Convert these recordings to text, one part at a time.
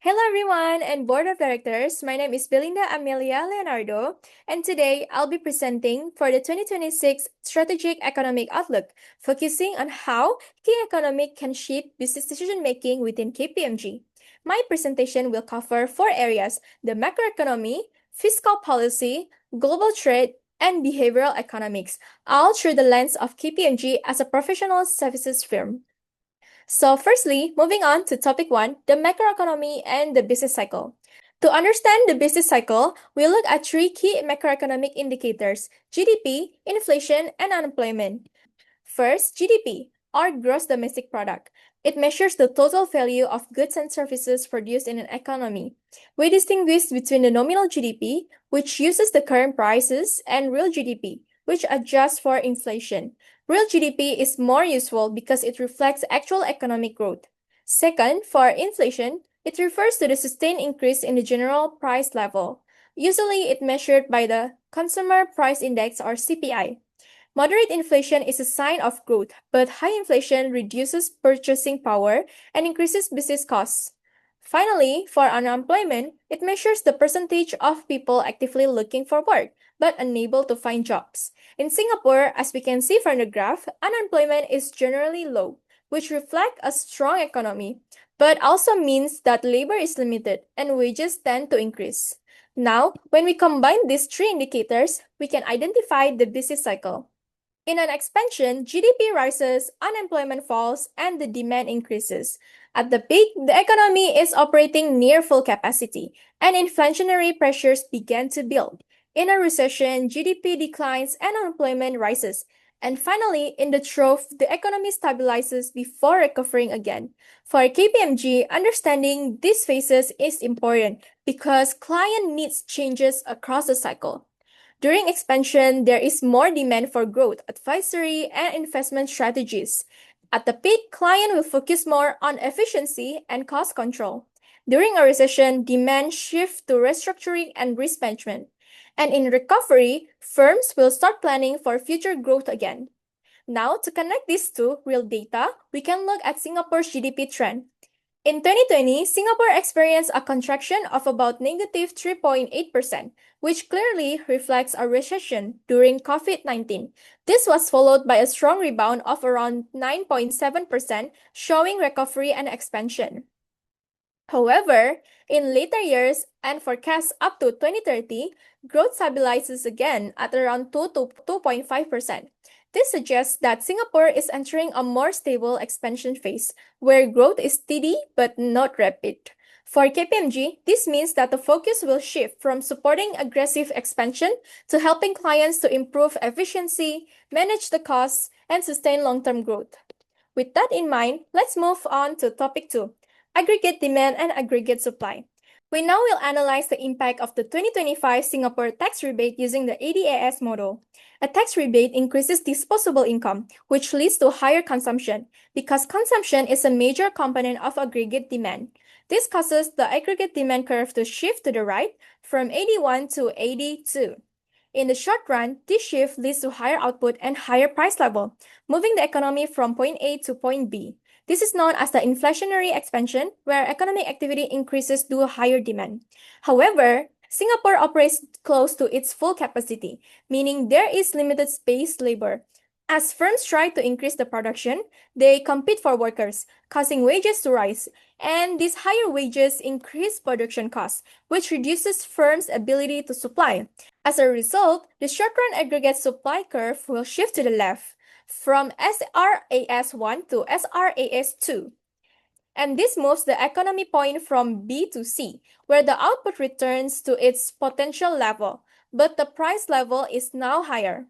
Hello everyone and board of directors. My name is Belinda, Amelia, Leonardo, and today I'll be presenting for the 2026 Strategic Economic Outlook, focusing on how key economic can shape business decision making within KPMG. My presentation will cover four areas: the macroeconomy, fiscal policy, global trade, and behavioral economics, all through the lens of KPMG as a professional services firm. So firstly, moving on to topic 1, the macroeconomy and the business cycle. To understand the business cycle, we look at three key macroeconomic indicators: GDP, inflation, and unemployment. First, GDP, or gross domestic product. It measures the total value of goods and services produced in an economy. We distinguish between the nominal GDP, which uses the current prices, and real GDP, which adjusts for inflation. Real GDP is more useful because it reflects actual economic growth. Second, for inflation, it refers to the sustained increase in the general price level. Usually, it measured by the Consumer Price Index or CPI. Moderate inflation is a sign of growth, but high inflation reduces purchasing power and increases business costs. Finally, for unemployment, it measures the percentage of people actively looking for work but unable to find jobs. In Singapore, as we can see from the graph, unemployment is generally low, which reflects a strong economy, but also means that labor is limited and wages tend to increase. Now, when we combine these three indicators, we can identify the business cycle. In an expansion, GDP rises, unemployment falls, and the demand increases. At the peak, the economy is operating near full capacity, and inflationary pressures begin to build. In a recession, GDP declines and unemployment rises. And finally, in the trough, the economy stabilizes before recovering again. For KPMG, understanding these phases is important because client needs changes across the cycle. During expansion, there is more demand for growth, advisory, and investment strategies. At the peak, client will focus more on efficiency and cost control. During a recession, demand shifts to restructuring and risk management. And in recovery, firms will start planning for future growth again. Now, to connect these two real data, we can look at Singapore's GDP trend. In 2020, Singapore experienced a contraction of about negative 3.8%, which clearly reflects a recession during COVID-19. This was followed by a strong rebound of around 9.7%, showing recovery and expansion. However, in later years and forecasts up to 2030, growth stabilizes again at around 2 to 2.5%. This suggests that Singapore is entering a more stable expansion phase, where growth is steady but not rapid. For KPMG, this means that the focus will shift from supporting aggressive expansion to helping clients to improve efficiency, manage the costs, and sustain long-term growth. With that in mind, let's move on to topic 2, aggregate demand and aggregate supply. We now will analyze the impact of the 2025 Singapore tax rebate using the ADAS model. A tax rebate increases disposable income, which leads to higher consumption, because consumption is a major component of aggregate demand. This causes the aggregate demand curve to shift to the right from 81 to 82. In the short run, this shift leads to higher output and higher price level, moving the economy from point A to point B. This is known as the inflationary expansion, where economic activity increases due to higher demand. However, Singapore operates close to its full capacity, meaning there is limited space labor. As firms try to increase the production, they compete for workers, causing wages to rise, and these higher wages increase production costs, which reduces firms' ability to supply. As a result, the short-run aggregate supply curve will shift to the left, from SRAS1 to SRAS2. And this moves the economy point from B to C, where the output returns to its potential level, but the price level is now higher.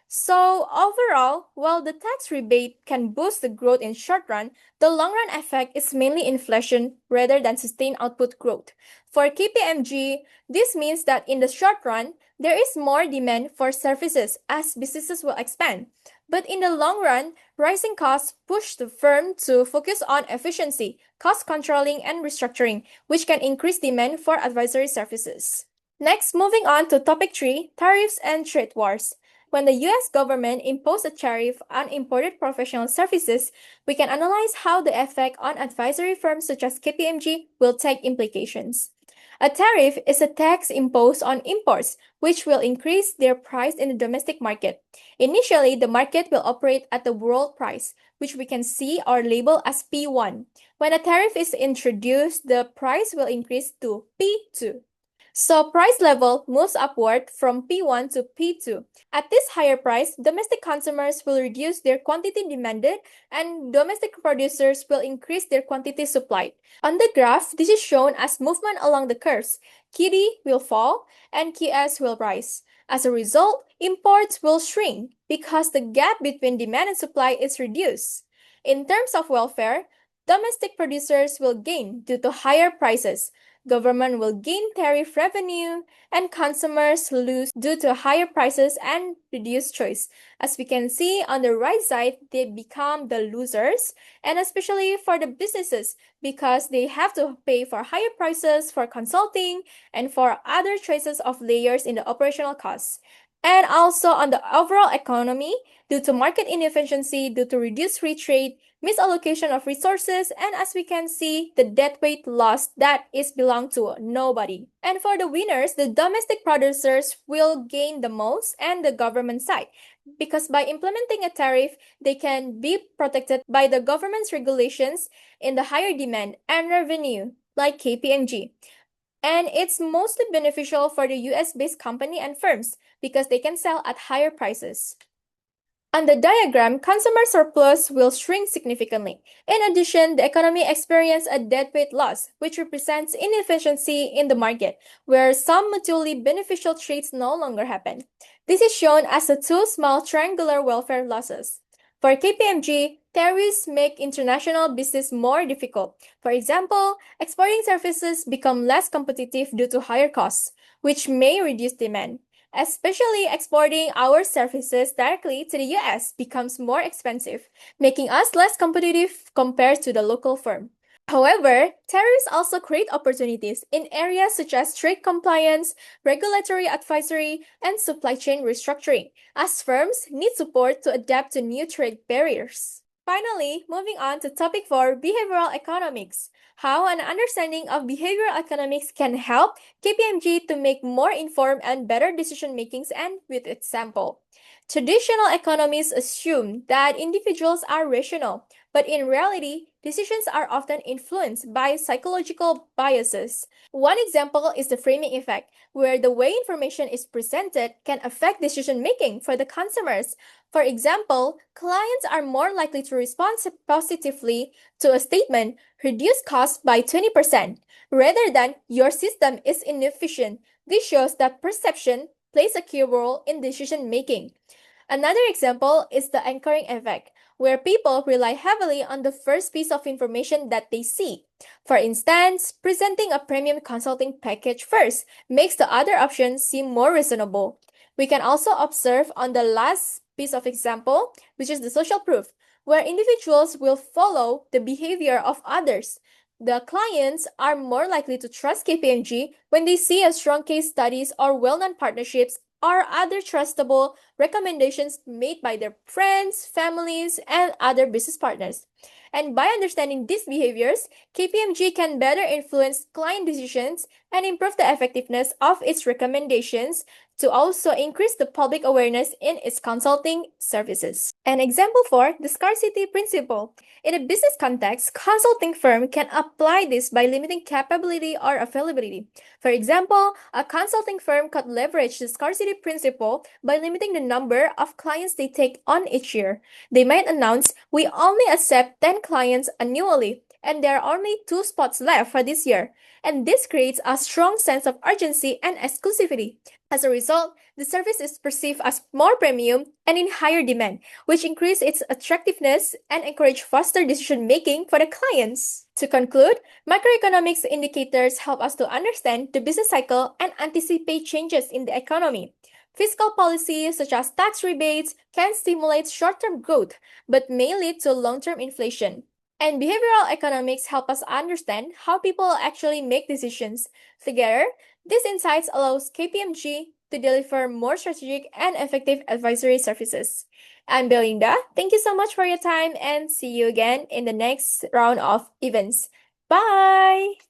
So overall, while the tax rebate can boost the growth in short run, the long run effect is mainly inflation rather than sustained output growth. For KPMG, this means that in the short run, there is more demand for services as businesses will expand. But in the long run, rising costs push the firm to focus on efficiency, cost controlling, and restructuring, which can increase demand for advisory services. Next, moving on to topic 3, tariffs and trade wars. when the US government imposed a tariff on imported professional services, we can analyze how the effect on advisory firms such as KPMG will take implications. A tariff is a tax imposed on imports, which will increase their price in the domestic market. Initially, the market will operate at the world price, which we can see or label as P1. When a tariff is introduced, the price will increase to P2. So price level moves upward from P1 to P2. At this higher price, domestic consumers will reduce their quantity demanded and domestic producers will increase their quantity supplied. On the graph, this is shown as movement along the curves. KD will fall and KS will rise. As a result, imports will shrink because the gap between demand and supply is reduced. In terms of welfare, domestic producers will gain due to higher prices. Government will gain tariff revenue, and consumers lose due to higher prices and reduced choice. As we can see on the right side, they become the losers, and especially for the businesses because they have to pay for higher prices for consulting and for other choices of layers in the operational costs. And also on the overall economy, due to market inefficiency, due to reduced free trade, misallocation of resources, and as we can see, the deadweight loss that is belong to nobody. And for the winners, the domestic producers will gain the most and the government side. Because by implementing a tariff, they can be protected by the government's regulations in the higher demand and revenue, like KPMG. And it's mostly beneficial for the US-based company and firms because they can sell at higher prices. On the diagram, consumer surplus will shrink significantly. In addition, the economy experiences a deadweight loss, which represents inefficiency in the market, where some mutually beneficial trades no longer happen. This is shown as the two small triangular welfare losses. For KPMG, tariffs make international business more difficult. For example, exporting services become less competitive due to higher costs, which may reduce demand. Especially exporting our services directly to the US becomes more expensive, making us less competitive compared to the local firm. However, tariffs also create opportunities in areas such as trade compliance, regulatory advisory, and supply chain restructuring, as firms need support to adapt to new trade barriers. Finally, moving on to topic 4, behavioral economics. How an understanding of behavioral economics can help KPMG to make more informed and better decision makings and with example. Traditional economists assume that individuals are rational, but in reality, decisions are often influenced by psychological biases. One example is the framing effect, where the way information is presented can affect decision making for the consumers. For example, clients are more likely to respond positively to a statement, reduce costs by 20%, rather than your system is inefficient. This shows that perception plays a key role in decision making. Another example is the anchoring effect, where people rely heavily on the first piece of information that they see. For instance, presenting a premium consulting package first makes the other options seem more reasonable. We can also observe on the last piece of example, which is the social proof, where individuals will follow the behavior of others. The clients are more likely to trust KPMG when they see a strong case studies or well-known partnerships or other trustable recommendations made by their friends, families, and other business partners. And by understanding these behaviors, KPMG can better influence client decisions and improve the effectiveness of its recommendations to also increase the public awareness in its consulting services. And example 4, the scarcity principle. In a business context, consulting firm can apply this by limiting capability or availability. For example, a consulting firm could leverage the scarcity principle by limiting the number of clients they take on each year. They might announce, we only accept 10 clients annually, and there are only 2 spots left for this year. And this creates a strong sense of urgency and exclusivity. As a result, the service is perceived as more premium and in higher demand, which increases its attractiveness and encourage faster decision making for the clients. To conclude, macroeconomics indicators help us to understand the business cycle and anticipate changes in the economy. Fiscal policies such as tax rebates can stimulate short-term growth, but may lead to long-term inflation. And behavioral economics help us understand how people actually make decisions. Together, these insights allows KPMG to deliver more strategic and effective advisory services. I'm Belinda. Thank you so much for your time and see you again in the next round of events. Bye!